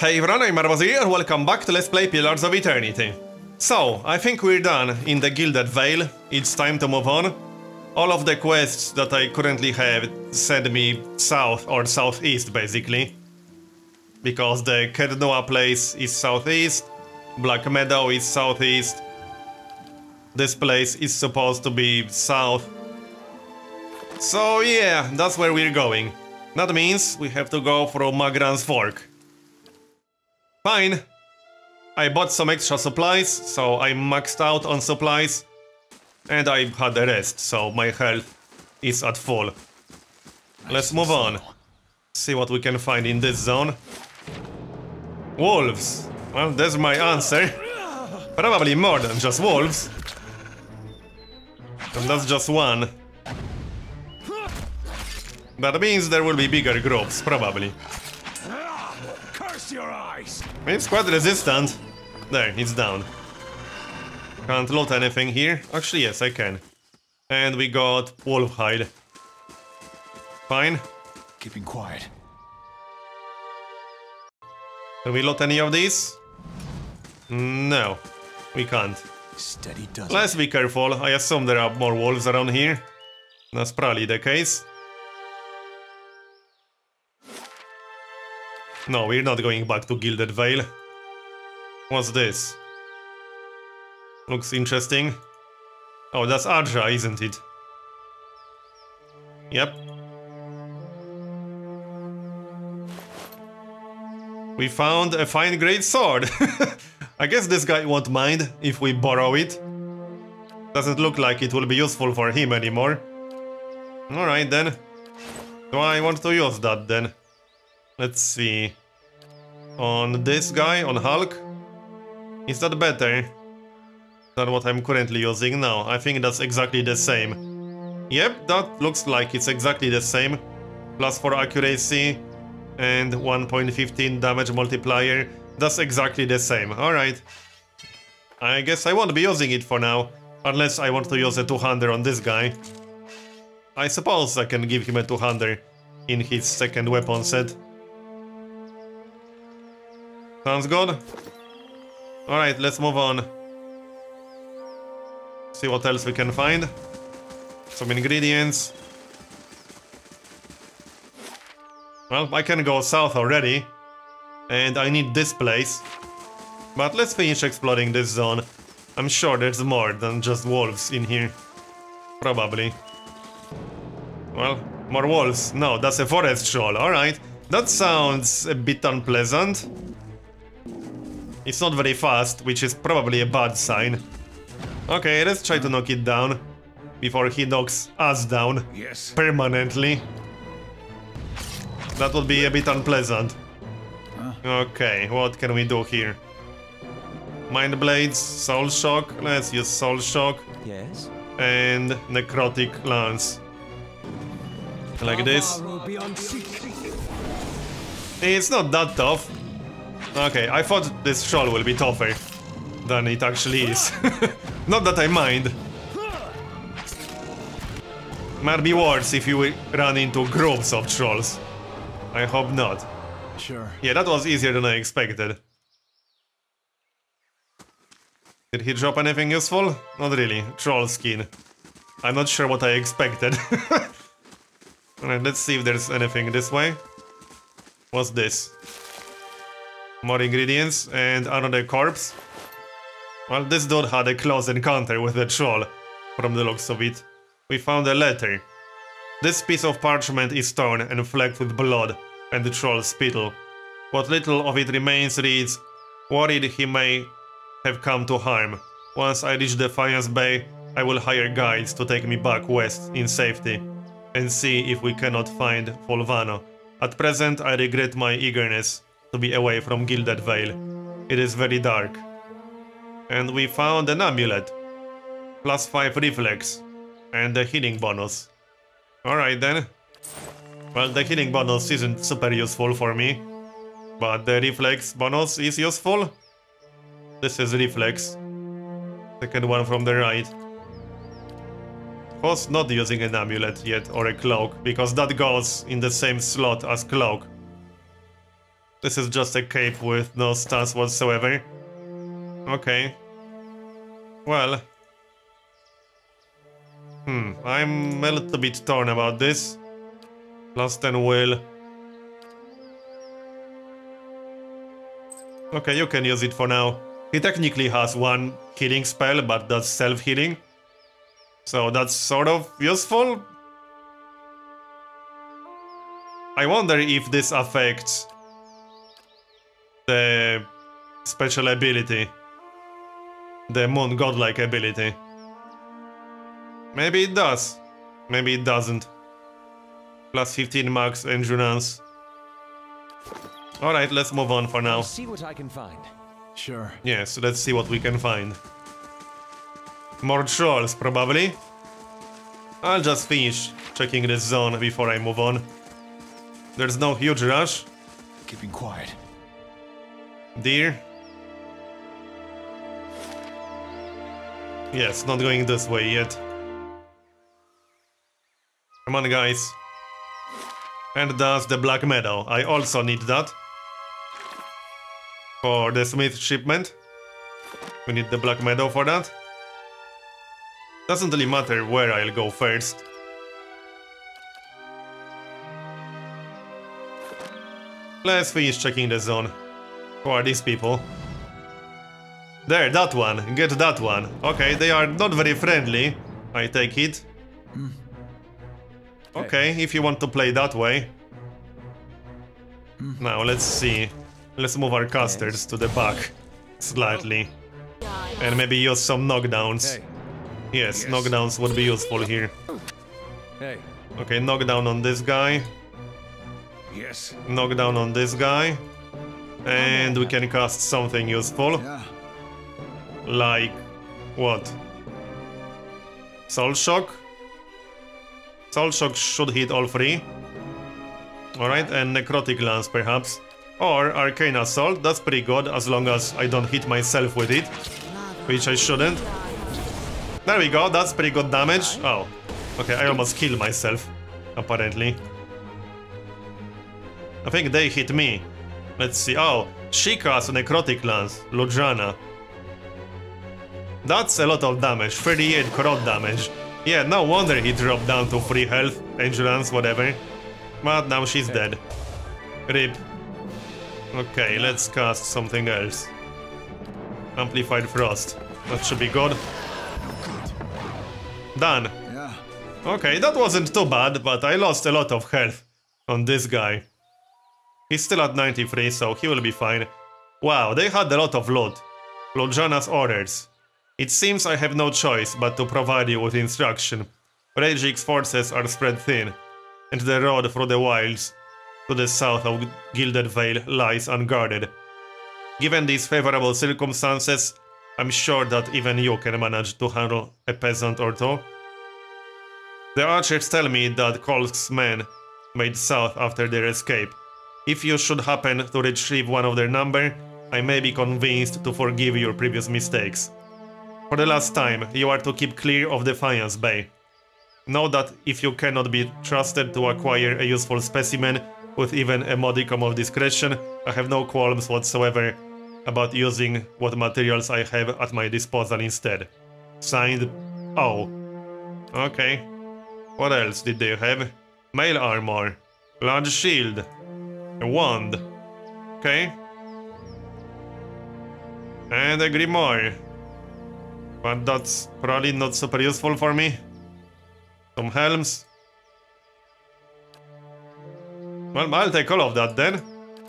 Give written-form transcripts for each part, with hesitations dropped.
Hey everyone, I'm Marbozir, welcome back to Let's Play Pillars of Eternity. So, I think we're done in the Gilded Vale, it's time to move on. All of the quests that I currently have send me south or southeast basically. Because the Kednoa place is southeast, Black Meadow is southeast. This place is supposed to be south. So yeah, that's where we're going. That means we have to go through Magran's Fork. Fine. I bought some extra supplies, so I'm maxed out on supplies. And I had a rest, so my health is at full. Let's move on. See what we can find in this zone. Wolves. Well, that's my answer. Probably more than just wolves. And that's just one. That means there will be bigger groups, probably. Your eyes. It's quite resistant. There, it's down. Can't loot anything here. Actually, yes, I can. And we got wolf hide. Fine. Keeping quiet. Can we loot any of these? No, we can't. Steady does. Let's be careful. I assume there are more wolves around here. That's probably the case. No, we're not going back to Gilded Vale. What's this? Looks interesting. Oh, that's Adra, isn't it? Yep. We found a fine great sword. I guess this guy won't mind if we borrow it. Doesn't look like it will be useful for him anymore. Alright then. Do I want to use that then? Let's see. On this guy, on Hulk, is that better than what I'm currently using now? I think that's exactly the same. Yep, that looks like it's exactly the same. +4 accuracy and 1.15 damage multiplier. That's exactly the same. Alright. I guess I won't be using it for now, unless I want to use a 200 on this guy. I suppose I can give him a 200 in his second weapon set. Sounds good. Alright, let's move on. See what else we can find. Some ingredients. Well, I can go south already. And I need this place. But let's finish exploring this zone. I'm sure there's more than just wolves in here. Probably. Well, more wolves. No, that's a forest troll. Alright. That sounds a bit unpleasant. It's not very fast, which is probably a bad sign. Okay, let's try to knock it down before he knocks us down. Yes. Permanently. That would be a bit unpleasant. Okay, what can we do here? Mind Blades, Soul Shock. Let's use Soul Shock. Yes. And Necrotic Lance. Like this. It's not that tough. Okay, I thought this troll will be tougher than it actually is. Not that I mind. Might be worse if you run into groups of trolls. I hope not. Sure. Yeah, that was easier than I expected. Did he drop anything useful? Not really. Troll skin. I'm not sure what I expected. Alright, let's see if there's anything this way. What's this? More ingredients and another corpse. Well, this dude had a close encounter with a troll, from the looks of it. We found a letter. This piece of parchment is torn and flecked with blood and the troll's spittle. What little of it remains reads, worried he may have come to harm. Once I reach Defiance Bay, I will hire guides to take me back west in safety and see if we cannot find Volvano. At present, I regret my eagerness to be away from Gilded Vale. It is very dark. And we found an amulet. +5 reflex. And a healing bonus. Alright then. Well, the healing bonus isn't super useful for me. But the reflex bonus is useful. This is reflex. Second one from the right. Who's not using an amulet yet or a cloak? Because that goes in the same slot as cloak. This is just a cape with no stats whatsoever. Okay. Well. I'm a little bit torn about this. Plus 10 will. Okay, you can use it for now. He technically has one healing spell, but that's self-healing. So that's sort of useful. I wonder if this affects the special ability. The Moon Godlike ability. Maybe it does. Maybe it doesn't. Plus 15 max endurance. Alright, let's move on for now. I'll see what I can find. Sure. Yes, let's see what we can find. More trolls, probably. I'll just finish checking this zone before I move on. There's no huge rush. Keeping quiet. Deer. Yes, not going this way yet. Come on, guys. And that's the Black Meadow. I also need that. For the Smith shipment. We need the Black Meadow for that. Doesn't really matter where I'll go first. Let's finish checking the zone. Who are these people? There, that one. Get that one. Okay, they are not very friendly, I take it. Okay, if you want to play that way. Now, let's see. Let's move our casters to the back. Slightly. And maybe use some knockdowns. Yes, knockdowns would be useful here. Okay, knockdown on this guy. Yes. Knockdown on this guy. And we can cast something useful. Yeah. Like... what? Soul Shock? Soul Shock should hit all three. Alright, and Necrotic Lance perhaps. Or Arcane Assault, that's pretty good as long as I don't hit myself with it. Which I shouldn't. There we go, that's pretty good damage. Oh, okay, I almost killed myself, apparently. I think they hit me. Let's see, oh, she cast Necrotic Lance, Lujana. That's a lot of damage, 38 corrode damage. Yeah, no wonder he dropped down to 3 health, endurance, whatever. But now she's dead. RIP. Okay, let's cast something else. Amplified Frost. That should be good. Done. Yeah. Okay, that wasn't too bad, but I lost a lot of health on this guy. He's still at 93, so he will be fine. Wow, they had a lot of loot. Lojana's orders. It seems I have no choice but to provide you with instruction. Ragix's forces are spread thin, and the road through the wilds to the south of Gilded Vale lies unguarded. Given these favorable circumstances, I'm sure that even you can manage to handle a peasant or two. The archers tell me that Kolsk's men made south after their escape. If you should happen to retrieve one of their number, I may be convinced to forgive your previous mistakes. For the last time, you are to keep clear of Defiance Bay. Know that if you cannot be trusted to acquire a useful specimen with even a modicum of discretion, I have no qualms whatsoever about using what materials I have at my disposal instead. Signed, O. Okay. What else did they have? Mail armor, large shield, a wand. Okay. And a grimoire. But that's probably not super useful for me. Some helms. Well, I'll take all of that then.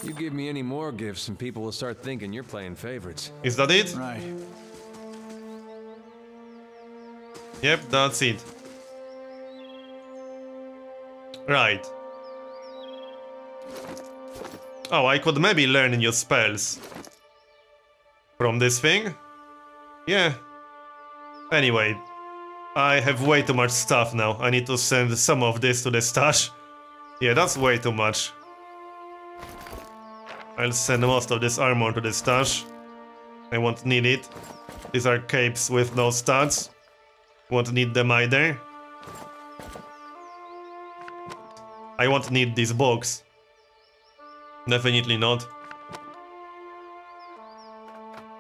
You give me any more gifts and people will start thinking you're playing favorites. Is that it? Right. Yep, that's it. Right. Oh, I could maybe learn new spells from this thing. Yeah. Anyway, I have way too much stuff now. I need to send some of this to the stash. Yeah, that's way too much. I'll send most of this armor to the stash. I won't need it. These are capes with no stats. Won't need them either. I won't need these books. Definitely not.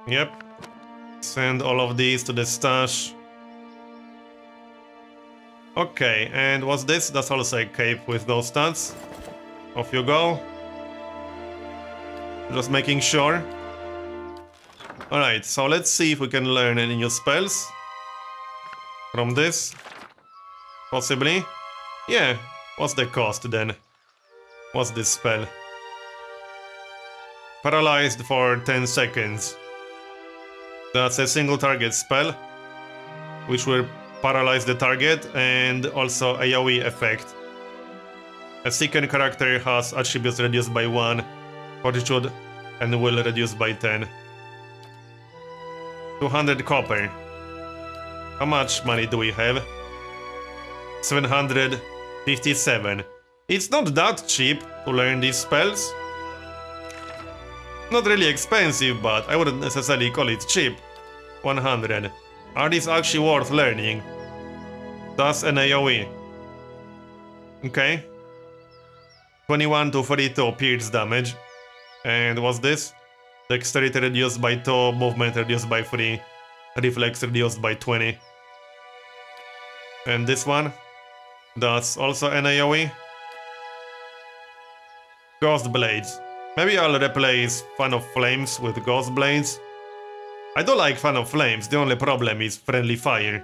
Yep. Send all of these to the stash. Okay, and what's this? That's also a cape with those stats. Off you go. Just making sure. Alright, so let's see if we can learn any new spells from this. Possibly. Yeah, what's the cost then? What's this spell? Paralyzed for 10 seconds. That's a single target spell, which will paralyze the target, and also AoE effect. A second character has attributes reduced by 1, fortitude, and will reduce by 10. 200 copper. How much money do we have? 757. It's not that cheap to learn these spells. Not really expensive, but I wouldn't necessarily call it cheap. 100. Are these actually worth learning? That's an AoE. Okay. 21 to 42 pierce damage. And what's this? Dexterity reduced by 2, movement reduced by 3, reflex reduced by 20. And this one? That's also an AoE. Ghost Blades. Maybe I'll replace Fan of Flames with Ghost Blades. I do like Fan of Flames, the only problem is Friendly Fire.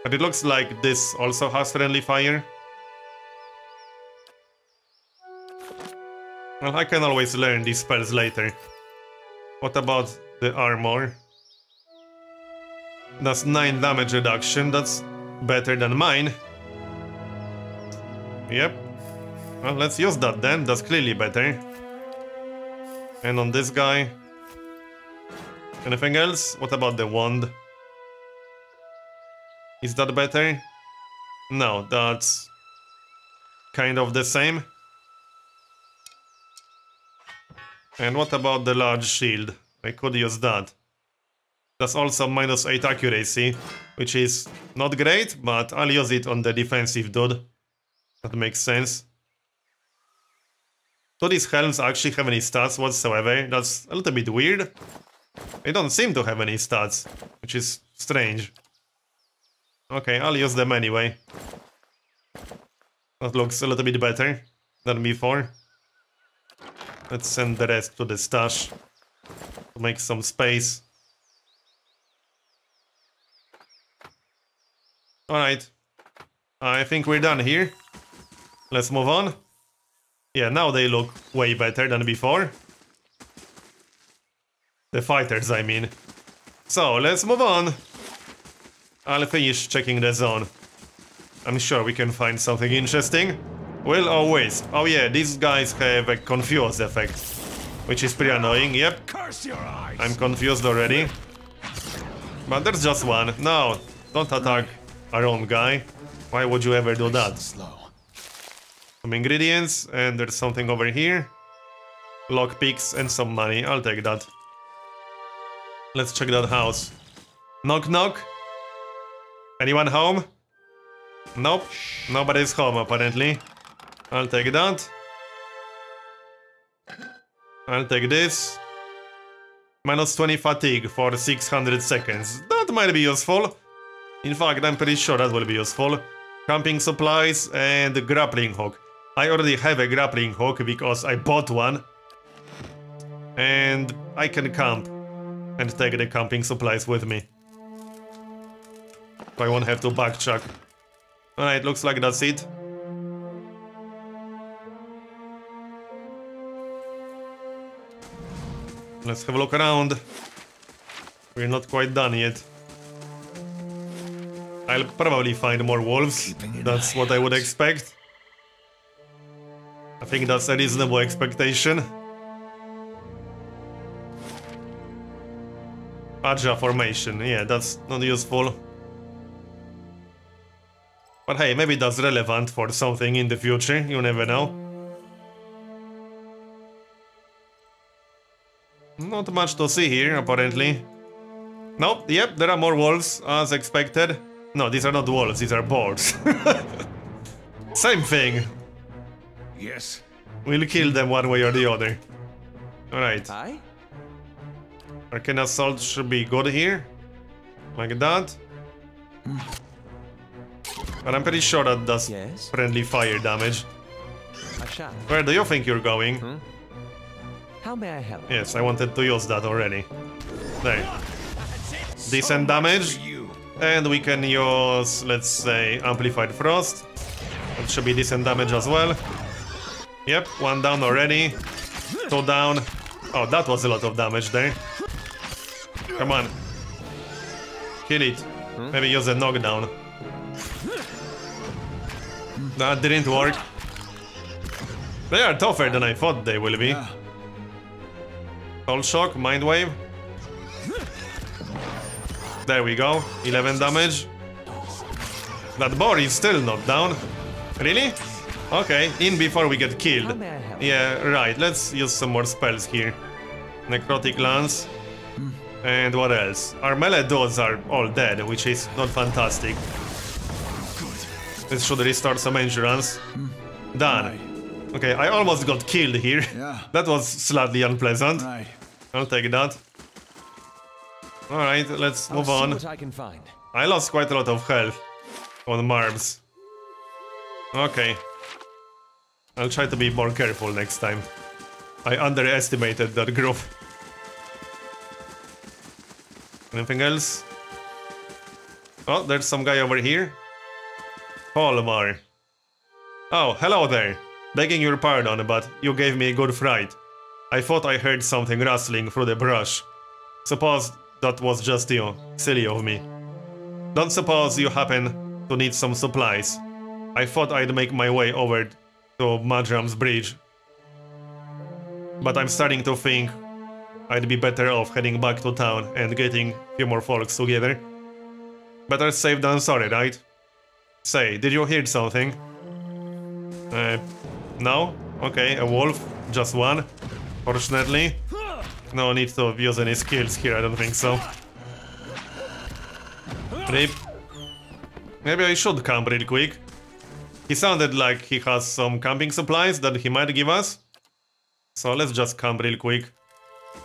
But it looks like this also has Friendly Fire. Well, I can always learn these spells later. What about the armor? That's 9 damage reduction, that's better than mine. Yep. Well, let's use that then, that's clearly better. And on this guy... anything else? What about the wand? Is that better? No, that's... kind of the same. And what about the large shield? I could use that. That's also minus 8 accuracy, which is not great, but I'll use it on the defensive dude. That makes sense. Do these helms actually have any stats whatsoever? That's a little bit weird. They don't seem to have any stats, which is strange. Okay, I'll use them anyway. That looks a little bit better than before. Let's send the rest to the stash to make some space. Alright, I think we're done here. Let's move on. Yeah, now they look way better than before. The fighters, I mean. So, let's move on. I'll finish checking the zone. I'm sure we can find something interesting. Will or waste. Oh yeah, these guys have a confuse effect, which is pretty annoying. Yep, Curse your eyes. I'm confused already. But there's just one. No, don't attack our own guy. Why would you ever do that? Slow. Some ingredients, and there's something over here. Lockpicks and some money. I'll take that. Let's check that house. Knock knock. Anyone home? Nope. Nobody's home apparently. I'll take that. I'll take this. Minus 20 fatigue for 600 seconds. That might be useful. In fact, I'm pretty sure that will be useful. Camping supplies and grappling hook. I already have a grappling hook because I bought one. And I can camp and take the camping supplies with me. So I won't have to backtrack. Alright, looks like that's it. Let's have a look around. We're not quite done yet. I'll probably find more wolves. That's what I would expect. I think that's a reasonable expectation. Aja formation, yeah, that's not useful. But hey, maybe that's relevant for something in the future, you never know. Not much to see here, apparently. Nope, yep, there are more wolves, as expected. No, these are not wolves, these are boars. Same thing. Yes. We'll kill them one way or the other. Alright. Hi? Arcane Assault should be good here. Like that. But I'm pretty sure that does friendly fire damage. I shall. Where do you think you're going? How may I help? Yes, I wanted to use that already. There. Decent damage. And we can use, let's say, Amplified Frost. That should be decent damage as well. Yep, 1 down already. 2 down. Oh, that was a lot of damage there. Come on. Kill it. Maybe use a knockdown. That didn't work. They are tougher than I thought they will be. Soul Shock, Mind Wave. There we go. 11 damage. That boar is still not down. Really? Okay, in before we get killed. Yeah, right. Let's use some more spells here. Necrotic Lance. And what else? Our melee dudes are all dead, which is not fantastic. This should restore some endurance. Done. Okay, I almost got killed here. That was slightly unpleasant. I'll take that. Alright, let's move on. What I can find. I lost quite a lot of health on Marbs. Okay. I'll try to be more careful next time. I underestimated that group. Anything else? Oh, there's some guy over here. Holmar. Oh, hello there. Begging your pardon, but you gave me a good fright. I thought I heard something rustling through the brush. Suppose that was just you. Silly of me. Don't suppose you happen to need some supplies. I thought I'd make my way over to Madram's bridge. But I'm starting to think I'd be better off heading back to town and getting a few more folks together. Better safe than sorry, right? Say, did you hear something? No? Okay, a wolf. Just one. Fortunately. No need to use any skills here, I don't think so. Rip. Maybe I should camp real quick. He sounded like he has some camping supplies that he might give us. So let's just camp real quick.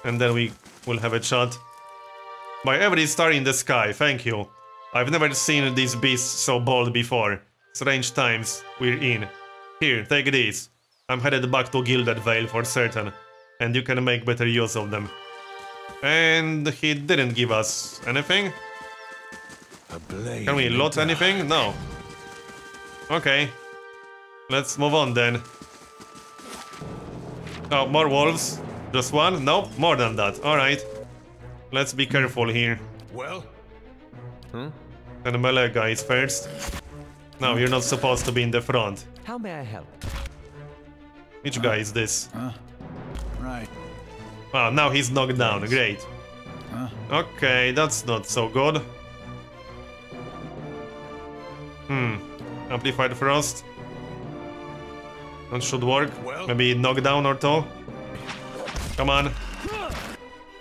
And then we will have a chat. By every star in the sky, thank you. I've never seen these beasts so bold before. Strange times we're in. Here, take these. I'm headed back to Gilded Vale for certain. And you can make better use of them. And he didn't give us anything. Can we loot anything? No. Okay. Let's move on then. Oh, more wolves. Just one? Nope, more than that. Alright. Let's be careful here. Well? And melee guys first. No, you're not supposed to be in the front. How may I help? Which guy is this? Right. Ah, now he's knocked down. Great. Okay, that's not so good. Amplified Frost. That should work. Maybe knockdown or two. Come on.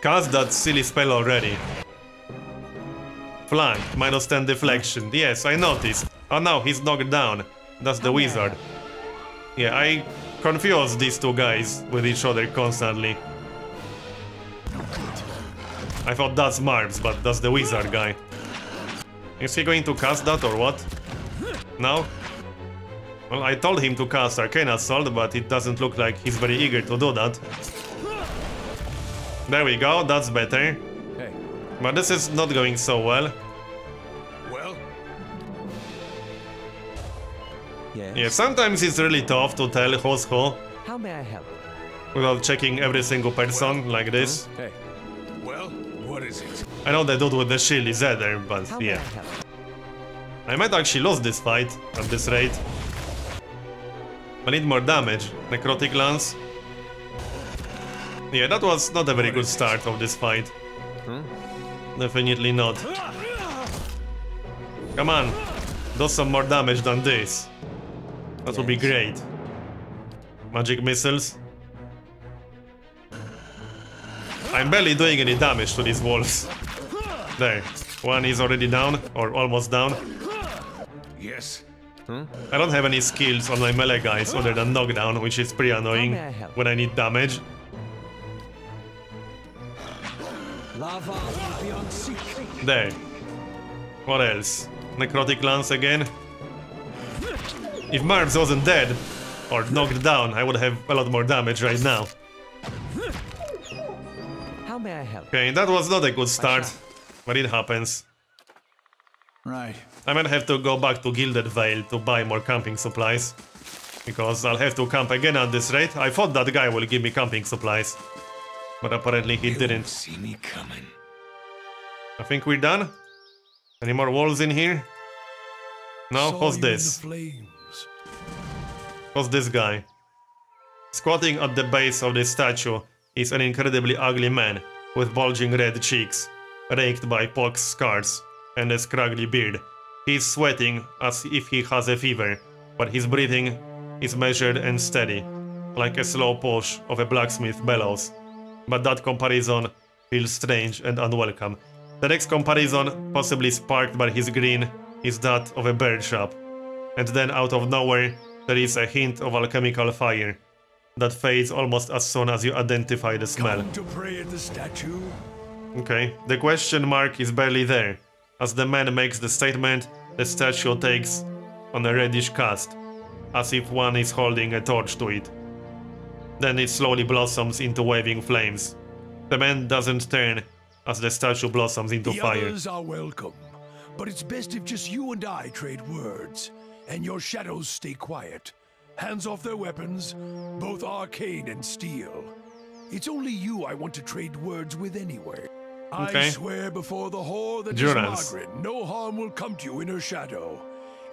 Cast that silly spell already. Flank, -10 deflection. Yes, I noticed. Oh no, he's knocked down. That's the wizard. Yeah, I confuse these two guys with each other constantly. I thought that's Marbs, but that's the wizard guy. Is he going to cast that or what? No? Well, I told him to cast Arcane Assault, but it doesn't look like he's very eager to do that. There we go, that's better. Hey. But this is not going so well. Well? Yes. Yeah, sometimes it's really tough to tell who's who How may I help? without checking every single person like this. Hey. Well, what is it? I know the dude with the shield is there, but How may yeah. I help? I might actually lose this fight at this rate. I need more damage. Necrotic Lance. Yeah, that was not a very good start of this fight. Definitely not. Come on. Do some more damage than this. That would be great. Magic missiles. I'm barely doing any damage to these wolves. There. One is already down, or almost down. Yes. I don't have any skills on my melee guys other than knockdown, which is pretty annoying when I need damage. Lava will be unseated. There. What else? Necrotic Lance again. If Marbs wasn't dead, or knocked down, I would have a lot more damage right now. How may I help? Okay, that was not a good start, but it happens. Right. I might have to go back to Gilded Vale to buy more camping supplies. Because I'll have to camp again at this rate. I thought that guy will give me camping supplies. But apparently he didn't. See me coming. I think we're done. Any more walls in here? No? What's this? What's this guy? Squatting at the base of this statue is an incredibly ugly man with bulging red cheeks, raked by pox scars, and a scraggly beard. He's sweating as if he has a fever, but his breathing is measured and steady, like a slow push of a blacksmith bellows. But that comparison feels strange and unwelcome. The next comparison, possibly sparked by his grin, is that of a bird shop. And then out of nowhere, there is a hint of alchemical fire that fades almost as soon as you identify the smell. Come to pray at the statue. Okay, the question mark is barely there. As the man makes the statement, the statue takes on a reddish cast, as if one is holding a torch to it. Then it slowly blossoms into waving flames. The man doesn't turn as the statue blossoms into fire. The others are welcome, but it's best if just you and I trade words, and your shadows stay quiet. Hands off their weapons, both arcane and steel. It's only you I want to trade words with anyway. Okay. I swear before the whore that Durance. is Margaret, no harm will come to you in her shadow.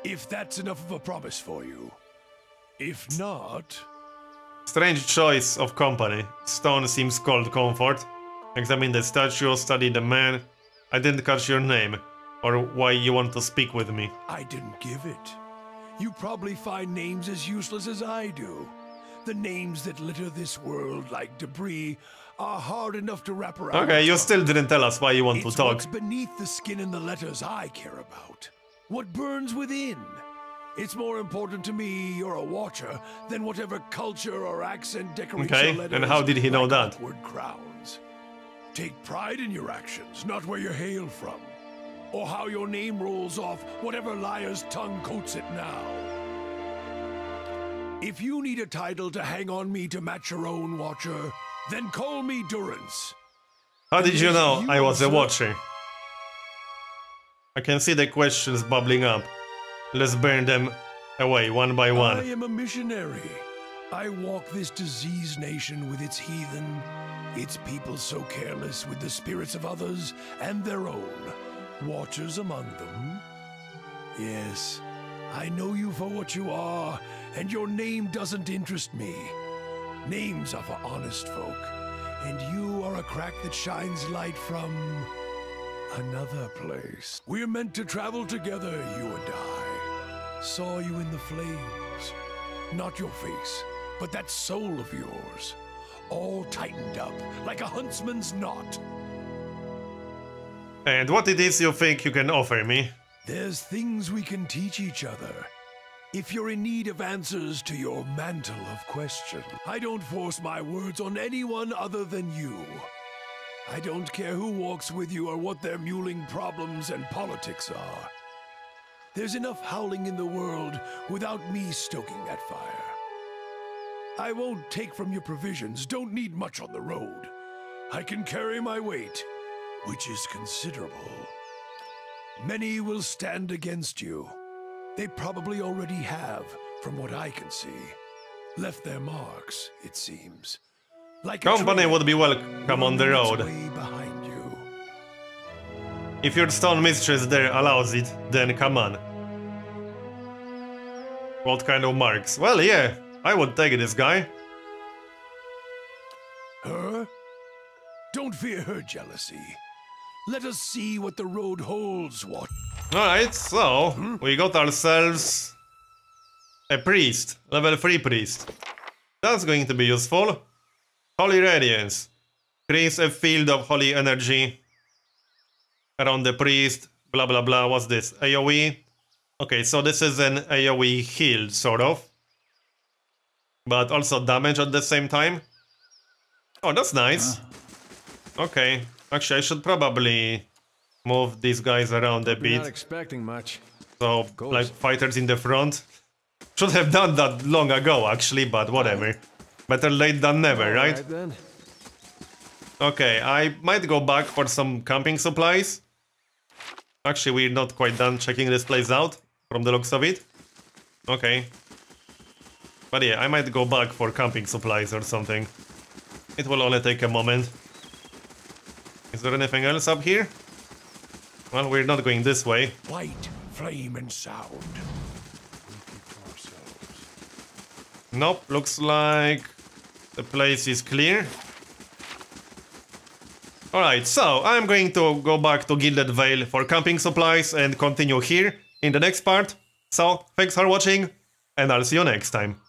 If that's enough of a promise for you. If not... Strange choice of company. Stone seems cold comfort. Examine the statue, study the man. I didn't catch your name, or why you want to speak with me. I didn't give it. You probably find names as useless as I do. The names that litter this world like debris are hard enough to wrap around. Okay, you still didn't tell us why you want to It's talk. what's beneath the skin and the letters I care about. What burns within. It's more important to me you're a watcher than whatever culture or accent decorates Okay, your letters and how did he know like that? awkward crowns. Take pride in your actions, not where you hail from. Or how your name rolls off whatever liar's tongue coats it now. If you need a title to hang on me to match your own watcher, then call me Durance. How did you know You I was a also- watcher? I can see the questions bubbling up. Let's burn them away one by I one. am a missionary. I walk this diseased nation with its heathen, its people so careless with the spirits of others and their own. Watchers among them. Yes, I know you for what you are, and your name doesn't interest me. Names are for honest folk, and you are a crack that shines light from another place. We're meant to travel together, you and I. Saw you in the flames. Not your face, but that soul of yours. All tightened up, like a huntsman's knot. And what it is you think you can offer me? There's things we can teach each other. If you're in need of answers to your mantle of question, I don't force my words on anyone other than you. I don't care who walks with you or what their mewling problems and politics are. There's enough howling in the world without me stoking that fire. I won't take from your provisions, don't need much on the road. I can carry my weight, which is considerable. Many will stand against you. They probably already have, from what I can see. Left their marks, it seems. Like a Company trail, would be welcome on the its road. way behind you. If your stone mistress there allows it, then come on. What kind of marks? Well, yeah, I would take this guy. Her? Don't fear her jealousy. Let us see what the road holds, what? Alright, so we got ourselves a priest, level 3 priest. That's going to be useful. Holy Radiance. Creates a field of holy energy around the priest, blah blah blah. What's this? AoE? Okay, so this is an AoE heal, sort of. But also damage at the same time. Oh, that's nice. Okay, Actually, I should probably move these guys around a You're not bit. expecting much. So, like, fighters in the front. Should have done that long ago, actually, but whatever. Better late than never, right? Alright then. Okay, I might go back for some camping supplies. Actually, we're not quite done checking this place out, from the looks of it. Okay. But yeah, I might go back for camping supplies or something. It will only take a moment. Is there anything else up here? Well, we're not going this way. Light, flame, and sound. We keep to ourselves. Nope, looks like the place is clear. Alright, so I'm going to go back to Gilded Vale for camping supplies and continue here in the next part. So, thanks for watching, and I'll see you next time.